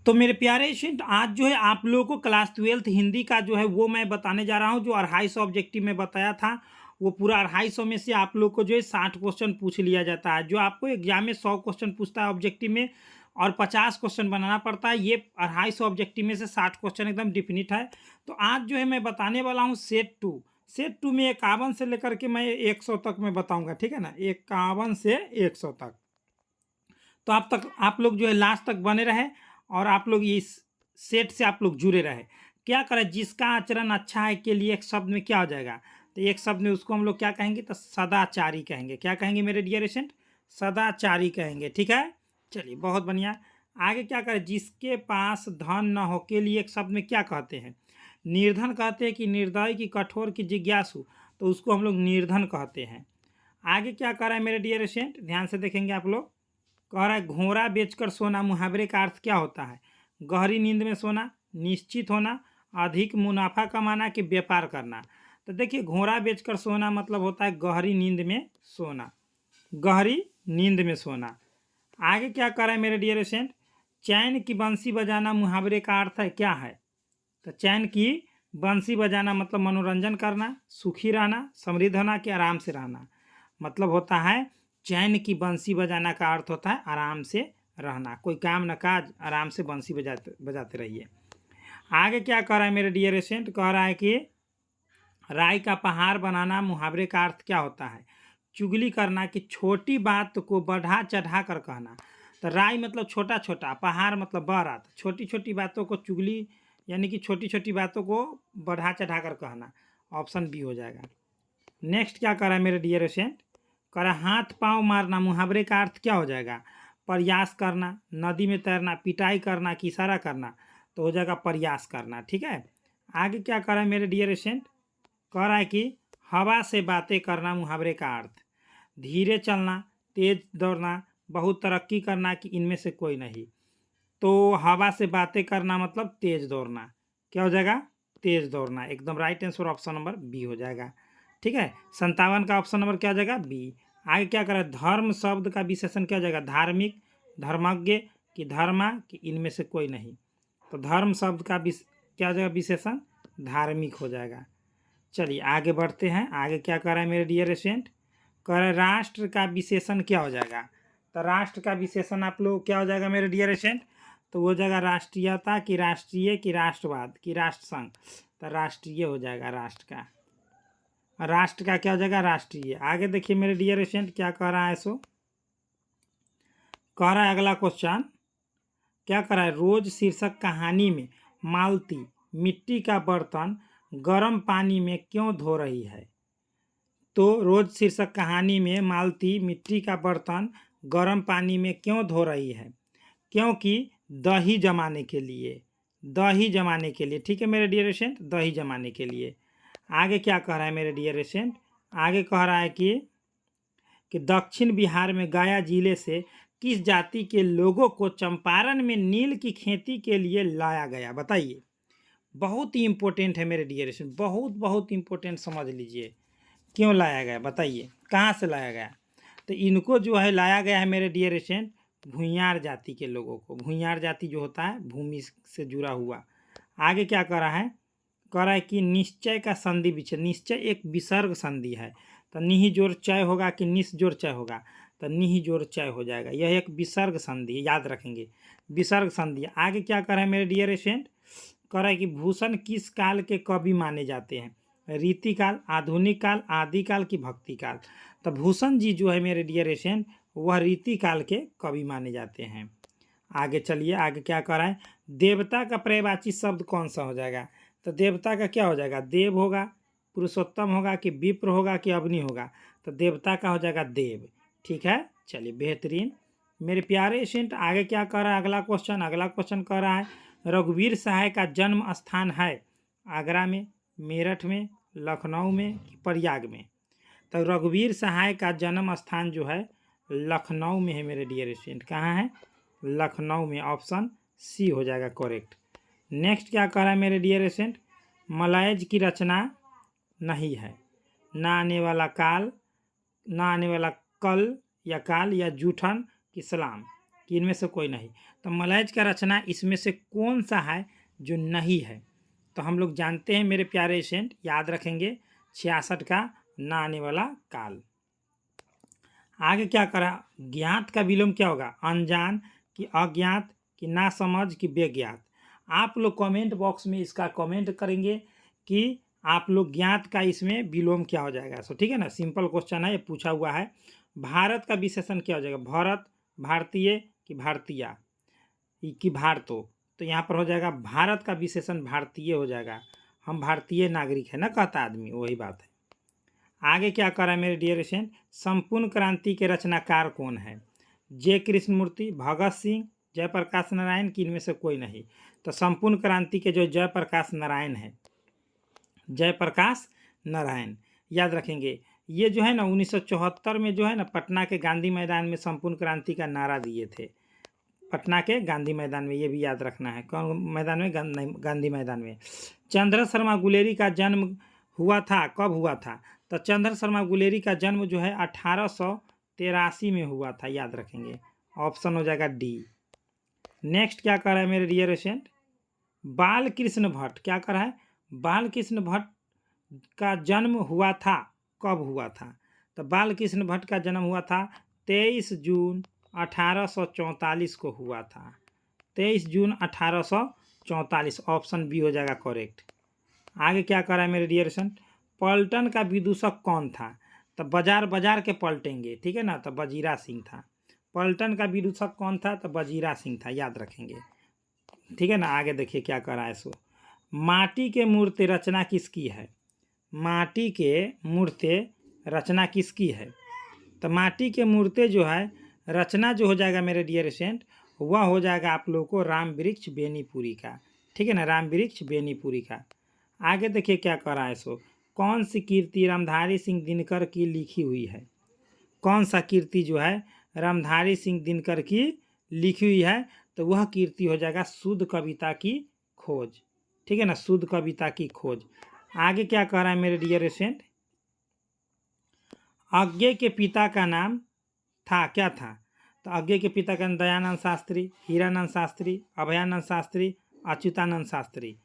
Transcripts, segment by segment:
तो मेरे प्यारे स्टूडेंट, आज जो है आप लोगों को क्लास 12th हिंदी का जो है वो मैं बताने जा रहा हूँ। जो 250 ऑब्जेक्टिव में बताया था, वो पूरा 250 में से आप लोग को जो है 60 क्वेश्चन पूछ लिया जाता है। जो आपको एग्जाम में 100 क्वेश्चन पूछता है ऑब्जेक्टिव में, और 50 क्वेश्चन बनाना पड़ता है। ये 250 ऑब्जेक्टिव में से 60 क्वेश्चन एकदम डिफिनिट है। तो आज जो है मैं बताने वाला हूँ सेट टू में 51 से लेकर के मैं 100 तक मैं बताऊँगा, ठीक है ना, 51 से 100 तक। तो आप लोग जो है लास्ट तक बने रहे, और आप लोग इस सेट से आप लोग जुड़े रहे। क्या करें, जिसका आचरण अच्छा है के लिए एक शब्द में क्या हो जाएगा, तो एक शब्द में उसको हम लोग क्या कहेंगे, तो सदाचारी कहेंगे। क्या कहेंगे मेरे डियर स्टूडेंट, सदाचारी कहेंगे, ठीक है। चलिए बहुत बढ़िया। आगे क्या करें, जिसके पास धन न हो के लिए एक शब्द में क्या कहते हैं, निर्धन कहते हैं, कि निर्दयी, की कठोर, की जिज्ञासु, तो उसको हम लोग निर्धन कहते हैं। आगे क्या कर रहा है मेरे डियर स्टूडेंट, ध्यान से देखेंगे आप लोग। कह रहा है घोड़ा बेचकर सोना, मुहावरे का अर्थ क्या होता है, गहरी नींद में सोना, निश्चित होना, अधिक मुनाफा कमाना, कि व्यापार करना। तो देखिए, घोड़ा बेचकर सोना मतलब होता है गहरी नींद में सोना, गहरी नींद में सोना। आगे क्या कर रहा है मेरे डियर स्टूडेंट, चैन की बंसी बजाना, मुहावरे का अर्थ है क्या है, तो चैन की बंसी बजाना मतलब मनोरंजन करना, सुखी रहना, समृद्ध होना, कि आराम से रहना। मतलब होता है चैन की बंसी बजाना का अर्थ होता है आराम से रहना, कोई काम न काज, आराम से बंसी बजाते बजाते रहिए। आगे क्या कह रहा है मेरे डियर स्टूडेंट, कह रहा है कि राय का पहाड़ बनाना, मुहावरे का अर्थ क्या होता है, चुगली करना, कि छोटी बात को बढ़ा चढ़ा कर कहना। तो राय मतलब छोटा छोटा, पहाड़ मतलब बड़ा, तो छोटी छोटी बातों को चुगली, यानी कि छोटी छोटी बातों को बढ़ा चढ़ा कर कहना। ऑप्शन बी हो जाएगा। नेक्स्ट क्या कर रहा है मेरे डियर स्टूडेंट, कह रहा है हाथ पाँव मारना, मुहावरे का अर्थ क्या हो जाएगा, प्रयास करना, नदी में तैरना, पिटाई करना, कि इशारा करना, तो हो जाएगा प्रयास करना, ठीक है। आगे क्या कर रहा है मेरे डियर स्टूडेंट, कह रहा है कि हवा से बातें करना, मुहावरे का अर्थ धीरे चलना, तेज दौड़ना, बहुत तरक्की करना, कि इनमें से कोई नहीं। तो हवा से बातें करना मतलब तेज दौड़ना, क्या हो जाएगा, तेज दौड़ना। एकदम right answer option number B हो जाएगा, ठीक है। 57 का ऑप्शन नंबर क्या हो जाएगा, बी। आगे क्या करें, धर्म शब्द का विशेषण क्या हो जाएगा, धार्मिक, धर्मज्ञ, कि धर्मा, कि इनमें से कोई नहीं। तो धर्म शब्द का क्या हो जाएगा विशेषण, धार्मिक हो जाएगा। चलिए आगे बढ़ते हैं। आगे क्या कर रहा है मेरे डियर स्टूडेंट, कह रहा है राष्ट्र का विशेषण क्या हो जाएगा। तो राष्ट्र का विशेषण आप लोग क्या हो जाएगा मेरे डियर स्टूडेंट, तो वो हो जाएगा राष्ट्रीयता, कि राष्ट्रीय, कि राष्ट्रवाद, कि राष्ट्र संघ। तो राष्ट्रीय हो जाएगा राष्ट्र का, राष्ट्र का क्या हो जाएगा, राष्ट्रीय। आगे देखिए मेरे डियर स्टूडेंट क्या कह रहा है, सो कह रहा है अगला क्वेश्चन क्या कर रहा है, रोज शीर्षक कहानी में मालती मिट्टी का बर्तन गर्म पानी में क्यों धो रही है। तो रोज शीर्षक कहानी में मालती मिट्टी का बर्तन गर्म पानी में क्यों धो रही है, क्योंकि दही जमाने के लिए, दही जमाने के लिए, ठीक है मेरे डियर स्टूडेंट, दही जमाने के लिए। आगे क्या कह रहा है मेरे डियर स्टूडेंट, आगे कह रहा है कि दक्षिण बिहार में गया जिले से किस जाति के लोगों को चंपारण में नील की खेती के लिए लाया गया, बताइए। बहुत ही इंपॉर्टेंट है मेरे डियर स्टूडेंट, बहुत बहुत इंपॉर्टेंट, समझ लीजिए। क्यों लाया गया बताइए, कहाँ से लाया गया। तो इनको जो है लाया गया है मेरे डियर स्टूडेंट, भूइयार जाति के लोगों को। भूइयार जाति जो होता है भूमि से जुड़ा हुआ। आगे क्या कर रहा है, कह रहा है कि निश्चय का संधि विच्छेद, निश्चय एक विसर्ग संधि है। तो निहि जोड़ चय होगा, कि निस जोड़ चय होगा, तो निहि जोड़ चय हो जाएगा। यह एक विसर्ग संधि, याद रखेंगे, विसर्ग संधि। आगे क्या कर रहा है मेरे डियर स्टूडेंट, कह रहा है कि भूषण किस काल के कवि माने जाते हैं, रीतिकाल, आधुनिक काल, आदिकाल, की भक्ति काल। तो भूषण जी जो है मेरे डियर स्टूडेंट, वह रीतिकाल के कवि माने जाते हैं। आगे चलिए, आगे क्या कर रहा है, देवता का पर्यायवाची शब्द कौन सा हो जाएगा। तो देवता का क्या हो जाएगा, देव होगा, पुरुषोत्तम होगा, कि विप्र होगा, कि अग्नि होगा। तो देवता का हो जाएगा देव, ठीक है। चलिए बेहतरीन मेरे प्यारे स्टूडेंट। आगे क्या कर रहा है, अगला क्वेश्चन कर रहा है, रघुवीर सहाय का जन्म स्थान है आगरा में, मेरठ में, लखनऊ में, कि प्रयाग में। तो रघुवीर सहाय का जन्म स्थान जो है लखनऊ में है मेरे डियर स्टूडेंट। कहाँ है, लखनऊ में। ऑप्शन सी हो जाएगा करेक्ट। नेक्स्ट क्या कह रहा है मेरे डियर स्टूडेंट, मलयज की रचना नहीं है, ना आने वाला कल, या काल, या जूठन, कि सलाम। कि इनमें से कोई नहीं। तो मलैज का रचना इसमें से कौन सा है जो नहीं है? तो हम लोग जानते हैं मेरे प्यारे स्टूडेंट, याद रखेंगे 66 का ना आने वाला काल। आगे क्या करा? ज्ञात का विलोम क्या होगा? अनजान कि अज्ञात कि नासमझ कि बेज्ञात। आप लोग कमेंट बॉक्स में इसका कमेंट करेंगे कि आप लोग ज्ञात का इसमें विलोम क्या हो जाएगा। सो ठीक है ना, सिंपल क्वेश्चन है, ये पूछा हुआ है। भारत का विशेषण क्या हो जाएगा? भारत, भारतीय कि भारतीय कि भारतो। तो यहाँ पर हो जाएगा भारत का विशेषण भारतीय हो जाएगा। हम भारतीय नागरिक है ना, कहता आदमी, वही बात है। आगे क्या करा है मेरे डियर स्टूडेंट? संपूर्ण क्रांति के रचनाकार कौन है? जे कृष्णमूर्ति, भगत सिंह, जयप्रकाश नारायण कि इनमें से कोई नहीं? तो संपूर्ण क्रांति के जो जयप्रकाश नारायण है, जयप्रकाश नारायण, याद रखेंगे। ये जो है ना 1974 में जो है ना पटना के गांधी मैदान में संपूर्ण क्रांति का नारा दिए थे। पटना के गांधी मैदान में, ये भी याद रखना है। कौन मैदान में? गांधी मैदान में। चंद्र शर्मा गुलेरी का जन्म हुआ था, कब हुआ था? तो चंद्र शर्मा गुलेरी का जन्म जो है 1883 में हुआ था, याद रखेंगे। ऑप्शन हो जाएगा डी। नेक्स्ट क्या कर रहा है मेरे डियर स्टूडेंट? बाल कृष्ण भट्ट क्या कर रहा है? बाल कृष्ण भट्ट का जन्म हुआ था, कब हुआ था? तो बाल कृष्ण भट्ट का जन्म हुआ था 23 जून 1844 को हुआ था। 23 जून 1844, ऑप्शन बी हो जाएगा करेक्ट। आगे क्या कर रहा है मेरे डियर स्टूडेंट? पलटन का विदूषक कौन था? तो बाजार बाजार के पलटेंगे, ठीक है ना, तो वजीरा सिंह था। पलटन का विदूषक कौन था? तो वजीरा सिंह था, याद रखेंगे, ठीक है ना। आगे देखिए क्या कर रहा है। सो माटी के मूर्ति रचना किसकी है? माटी के मूर्ति रचना किसकी है? तो माटी के मूर्ति जो है रचना जो हो जाएगा मेरे डियर स्टूडेंट, वह हो जाएगा आप लोगों को राम वृक्ष बेनीपुरी का, ठीक है ना, राम वृक्ष बेनीपुरी का। आगे देखिए क्या कर रहा है। सो कौन सी कीर्ति रामधारी सिंह दिनकर की लिखी हुई है? कौन सा कीर्ति जो है रामधारी सिंह दिनकर की लिखी हुई है? तो वह कीर्ति हो जाएगा शुद्ध कविता की खोज, ठीक है ना, शुद्ध कविता की खोज। आगे क्या कह रहा है मेरे डियर स्टूडेंट? अज्ञे के पिता का नाम था, क्या था? तो अज्ञे के पिता का नाम दयानंद शास्त्री, हीरानंद शास्त्री, अभयानंद शास्त्री, अच्युतानंद शास्त्री।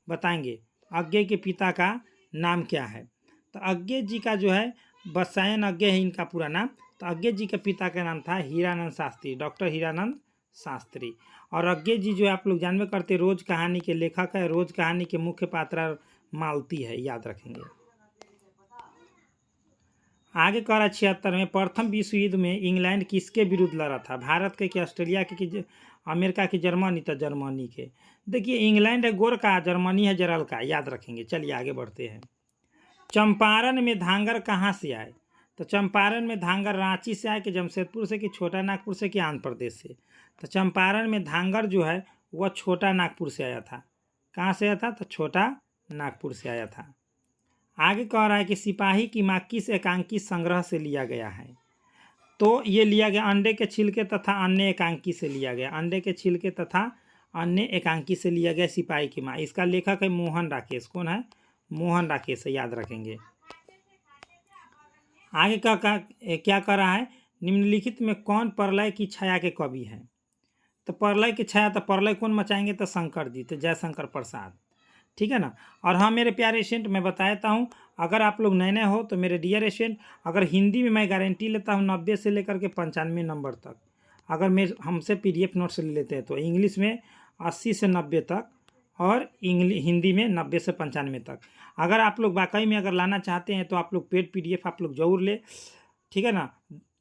बताएंगे अज्ञे के पिता का नाम क्या है? तो अज्ञे जी का जो है बसायन अज्ञे है इनका पूरा नाम। तो अज्ञे जी के पिता का नाम था हीरानंद शास्त्री, डॉक्टर हीरानंद शास्त्री। और अज्ञे जी जो है आप लोग जानबे करते रोज कहानी के लेखक है। रोज कहानी के मुख्य पात्र मालती है, याद रखेंगे। आगे कह रहा 76 में प्रथम विश्व युद्ध में इंग्लैंड किसके विरुद्ध लड़ा था? भारत के कि ऑस्ट्रेलिया के कि अमेरिका की जर्मनी? तो जर्मनी के। देखिए इंग्लैंड है गोर का, जर्मनी है जरल का, याद रखेंगे। चलिए आगे बढ़ते हैं। चंपारण में धांगर कहाँ से आए? तो चंपारण में धांगर रांची से आए कि जमशेदपुर से कि छोटा नागपुर से कि आंध्र प्रदेश से? तो चंपारण में धांगर जो है वह छोटा नागपुर से आया था। कहाँ से आया था? तो छोटा नागपुर से आया था। आगे कह रहा है कि सिपाही की माँ किस एकांकी संग्रह से लिया गया है? तो ये लिया गया अंडे के छिलके तथा अन्य एकांकी से लिया गया। अंडे के छिलके तथा अन्य एकांकी से लिया गया सिपाही की माँ। इसका लेखक है मोहन राकेश। कौन है? मोहन राकेश, याद रखेंगे। आगे क्या कर रहा है? निम्नलिखित में कौन प्रलय की छाया के कवि हैं? तो प्रलय की छाया, तो प्रलय कौन मचाएंगे? तो शंकर जी, तो जयशंकर प्रसाद, ठीक है ना। और हाँ मेरे प्यारे स्टूडेंट, मैं बताता हूँ, अगर आप लोग नए नए हो तो मेरे डियर स्टूडेंट, अगर हिंदी में मैं गारंटी लेता हूँ 90 से लेकर के 95 नंबर तक, अगर हमसे PDF नोट्स ले लेते हैं तो इंग्लिश में 80 से 90 तक और हिंदी में 90 से 95 तक। अगर आप लोग वाकई में अगर लाना चाहते हैं तो आप लोग पेड PDF आप लोग जरूर ले, ठीक है ना।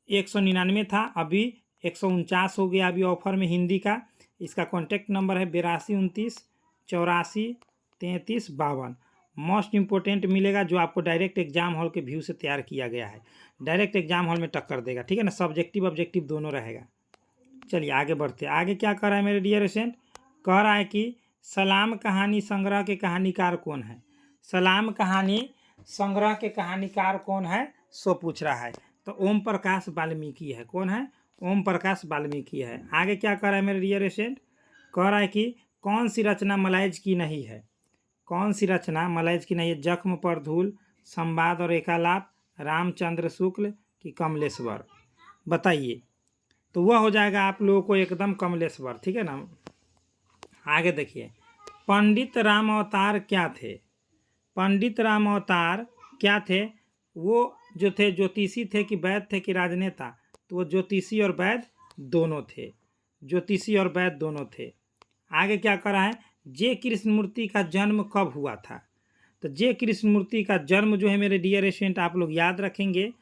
199 था, अभी 149 हो गया अभी ऑफर में हिंदी का। इसका कॉन्टैक्ट नंबर है 8229843352। मोस्ट इम्पोर्टेंट मिलेगा जो आपको डायरेक्ट एग्जाम हॉल के व्यू से तैयार किया गया है। डायरेक्ट एग्जाम हॉल में टक्कर देगा, ठीक है ना, सब्जेक्टिव ऑब्जेक्टिव दोनों रहेगा। चलिए आगे बढ़ते हैं। आगे क्या कर रहा है मेरे डियर स्टूडेंट? कह रहा है कि सलाम कहानी संग्रह के कहानीकार कौन है? सलाम कहानी संग्रह के कहानीकार कौन है, सो पूछ रहा है। तो ओम प्रकाश वाल्मीकि है। कौन है? ओम प्रकाश वाल्मीकि है। आगे क्या कर रहा है मेरे डियर स्टूडेंट? कह रहा है कि कौन सी रचना मलाइज की नहीं है? कौन सी रचना मलाइज की नहीं है? जख्म पर धूल, संवाद और एकालाप, रामचंद्र शुक्ल कि कमलेश्वर? बताइए। तो वह हो जाएगा आप लोगों को एकदम कमलेश्वर, ठीक है ना। आगे देखिए, पंडित राम अवतार क्या थे? पंडित राम अवतार क्या थे? वो जो थे ज्योतिषी थे कि वैद्य थे कि राजनेता? तो वो ज्योतिषी और वैद्य दोनों थे, ज्योतिषी और वैद्य दोनों थे। आगे क्या करा है, जे कृष्णमूर्ति का जन्म कब हुआ था? तो जे कृष्णमूर्ति का जन्म जो है मेरे डियर स्टूडेंट आप लोग याद रखेंगे,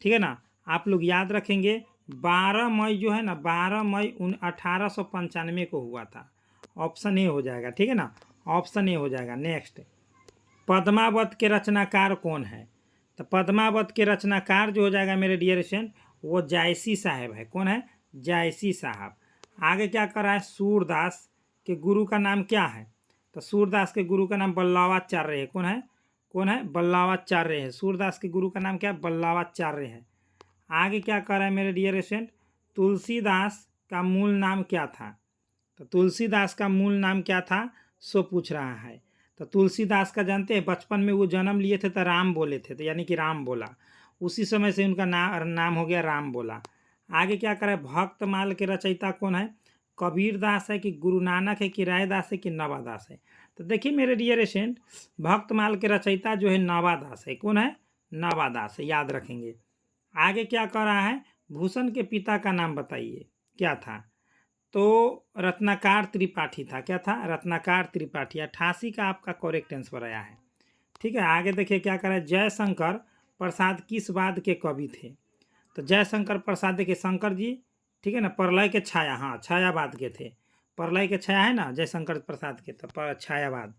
ठीक है ना, आप लोग याद रखेंगे 12 मई जो है ना, 12 मई 1895 को हुआ था। ऑप्शन ए हो जाएगा, ठीक है ना, ऑप्शन ए हो जाएगा। नेक्स्ट, पद्मावत के रचनाकार कौन है? तो पद्मावत के रचनाकार जो हो जाएगा मेरे डियर स्टूडेंट वो जायसी साहब है। कौन है? जायसी साहब। आगे क्या कर रहा है, सूरदास के गुरु का नाम क्या है? तो सूरदास के गुरु का नाम बल्लावाचार्य है। कौन है? कौन है? बल्लावाचार्य है। सूरदास के गुरु का नाम क्या है? बल्लावाचार्य है। आगे क्या कर रहा है मेरे डियर स्टूडेंट, तुलसीदास का मूल नाम क्या था? तो तुलसीदास का मूल नाम क्या था सो पूछ रहा है। तो तुलसीदास का जानते हैं, बचपन में वो जन्म लिए थे तो राम बोले थे, तो यानी कि राम बोला, उसी समय से उनका नाम हो गया राम बोला। आगे क्या करे, भक्तमाल के रचयिता कौन है? कबीर दास है कि गुरु नानक है कि रायदास है कि नवादास है? तो देखिए मेरे डियर स्टूडेंट, भक्तमाल के रचयिता जो है नवादास है। कौन है? नवादास है, याद रखेंगे। आगे क्या कर रहा है, भूषण के पिता का नाम बताइए, क्या था? तो रत्नाकर त्रिपाठी था। क्या था? रत्नाकर त्रिपाठी। 88 का आपका करेक्ट आंसर आया है, ठीक है। आगे देखिए क्या करें, जयशंकर प्रसाद किस वाद के कवि थे? तो जयशंकर प्रसाद देखिए, शंकर जी, ठीक है ना, प्रलय के छाया, हाँ छायावाद के थे। प्रलय के छाया है ना जयशंकर प्रसाद के, तो छायावाद।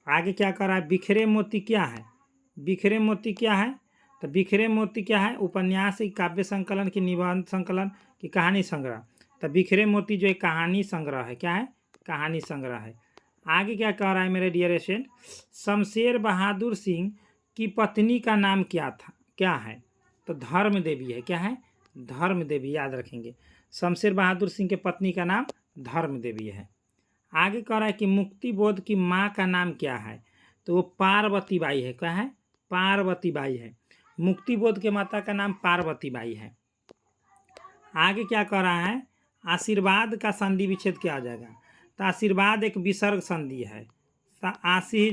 आगे क्या कर रहा है, बिखरे मोती क्या है? बिखरे मोती क्या है? तो बिखरे मोती क्या है? उपन्यास की, काव्य संकलन की, निबंध संकलन की, कहानी संग्रह? तो बिखरे मोती जो है कहानी संग्रह है। क्या है? कहानी संग्रह है। आगे क्या कह रहा है मेरे डियर स्टूडेंट, शमशेर बहादुर सिंह की पत्नी का नाम क्या था, क्या है? तो धर्म देवी है। क्या है? धर्म देवी, याद रखेंगे। शमशेर बहादुर सिंह के पत्नी का नाम धर्म देवी है। आगे कह रहा है कि मुक्ति बोध की माँ का नाम क्या है? तो वो पार्वती बाई है। क्या है? पार्वती बाई है। मुक्ति बोध के माता का नाम पार्वती बाई है। आगे क्या कह रहा है, आशीर्वाद का संधि विच्छेद क्या आ जाएगा? तो आशीर्वाद एक विसर्ग संधि है। आशी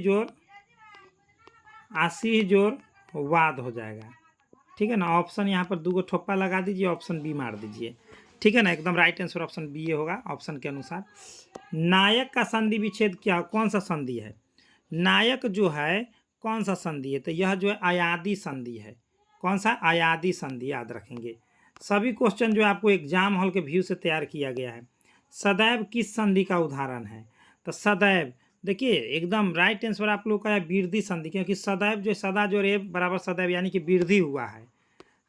जोर वाद हो जाएगा, ठीक है ना। ऑप्शन यहाँ पर 2 ठोप्पा लगा दीजिए, ऑप्शन बी मार दीजिए, ठीक है ना। एकदम राइट आंसर ऑप्शन बी होगा, ऑप्शन के अनुसार। नायक का संधि विच्छेद क्या, कौन सा संधि है? नायक जो है कौन सा संधि है? तो यह जो है अयादी संधि है। कौन सा? अयादी संधि, याद रखेंगे। सभी क्वेश्चन जो आपको एग्जाम हॉल के व्यू से तैयार किया गया है। सदैव किस संधि का उदाहरण है? तो सदैव देखिए एकदम राइट आंसर आप लोग का है वृद्धि संधि, क्योंकि सदैव जो सदा जो रेव बराबर सदैव यानी कि वृद्धि हुआ है।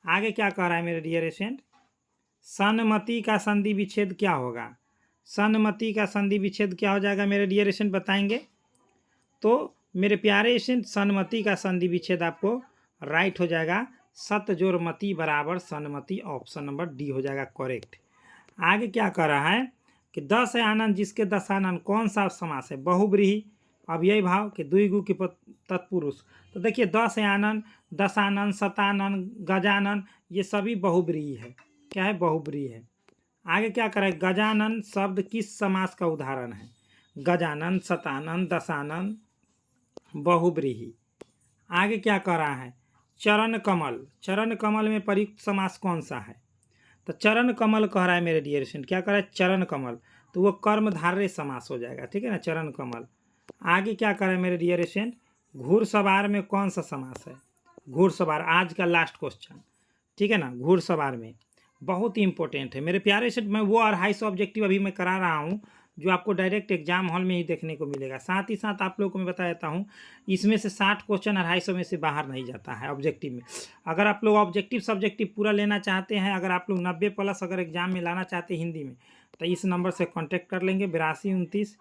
आगे क्या कह रहा है मेरे डियर स्टूडेंट, सन्मति का संधि विच्छेद क्या होगा? सन्मति का संधि विच्छेद क्या हो जाएगा मेरे डियर स्टूडेंट, बताएंगे? तो मेरे प्यारे स्टूडेंट, सन्मति का संधि विच्छेद आपको राइट हो जाएगा, सत जोर मति बराबर सन्मति, ऑप्शन नंबर डी हो जाएगा करेक्ट। आगे क्या कर रहा है कि दस आनंद जिसके दशानन कौन सा समास है? बहुब्रीहि, अव्ययी भाव के द्विगु के तत्पुरुष? तो देखिए आनंद, दशानन, शतानन, गजानन ये सभी बहुब्रीहि है। क्या है? बहुब्रीहि है। आगे क्या करें, गजानन शब्द किस समास का उदाहरण है? गजानन, शतानन, दशानन, बहुब्रीहि। आगे क्या कर रहा है, चरण कमल, चरण कमल में प्रयुक्त समास कौन सा है? तो चरण कमल कह रहा है मेरे डियर स्टूडेंट, क्या कह रहा है? चरण कमल, तो वो कर्मधारय समास हो जाएगा, ठीक है ना, चरण कमल। आगे क्या कर रहा है मेरे डियर स्टूडेंट, घुड़सवार में कौन सा समास है? घुड़सवार, आज का लास्ट क्वेश्चन, ठीक है ना। घुड़सवार में बहुत ही इंपॉर्टेंट है मेरे प्यारे स्टूडेंट। मैं वो 250 ऑब्जेक्टिव अभी मैं करा रहा हूँ जो आपको डायरेक्ट एग्जाम हॉल में ही देखने को मिलेगा। साथ ही साथ आप लोगों को मैं बता देता हूँ, इसमें से 60 क्वेश्चन 250 में से बाहर नहीं जाता है ऑब्जेक्टिव में। अगर आप लोग ऑब्जेक्टिव सब्जेक्टिव पूरा लेना चाहते हैं, अगर आप लोग 90+ अगर एग्जाम में लाना चाहते हैं हिंदी में, तो इस नंबर से कॉन्टैक्ट कर लेंगे, 82 29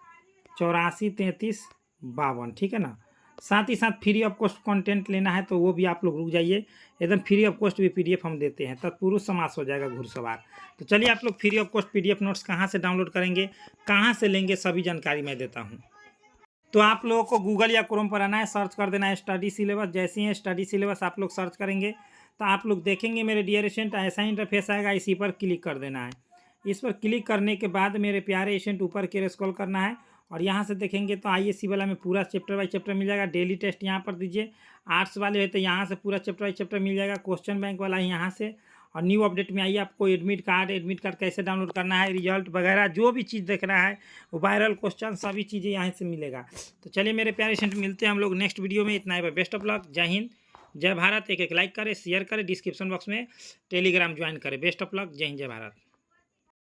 84 33 52, ठीक है ना। साथ ही साथ फ्री ऑफ कॉस्ट कंटेंट लेना है तो वो भी आप लोग रुक जाइए, एकदम फ्री ऑफ कॉस्ट भी PDF हम देते हैं, तत्पुरुष समास हो जाएगा घुड़सवार। तो चलिए आप लोग free of cost PDF notes कहाँ से डाउनलोड करेंगे, कहाँ से लेंगे, सभी जानकारी मैं देता हूँ। तो आप लोगों को गूगल या क्रोम पर आना है, सर्च कर देना है स्टडी सिलेबस। जैसे ही स्टडी सिलेबस आप लोग सर्च करेंगे तो आप लोग देखेंगे मेरे डियर स्टूडेंट ऐसा ही इंटरफेस आएगा, इसी पर क्लिक कर देना है। इस पर क्लिक करने के बाद मेरे प्यारे स्टूडेंट ऊपर की ओर स्क्रॉल करना है और यहाँ से देखेंगे तो आईएससी वाला में पूरा चैप्टर बाई चैप्टर मिल जाएगा। डेली टेस्ट यहाँ पर दीजिए। आर्ट्स वाले है तो यहाँ से पूरा चैप्टर बाई चैप्टर मिल जाएगा। क्वेश्चन बैंक वाला है यहाँ से। और न्यू अपडेट में आइए, आपको एडमिट कार्ड कैसे डाउनलोड करना है, रिजल्ट वगैरह जो भी चीज़ देखना है, वो वायरल क्वेश्चन सभी चीज़ें यहाँ से मिलेगा। तो चलिए मेरे प्यारे स्टूडेंट, मिलते हैं हम लोग नेक्स्ट वीडियो में। इतना ही, बेस्ट ऑफ लक, जय हिंद, जय भारत। एक लाइक करें, शेयर करें, डिस्क्रिप्शन बॉक्स में टेलीग्राम ज्वाइन करें। बेस्ट ऑफ लक, जय हिंद, जय भारत।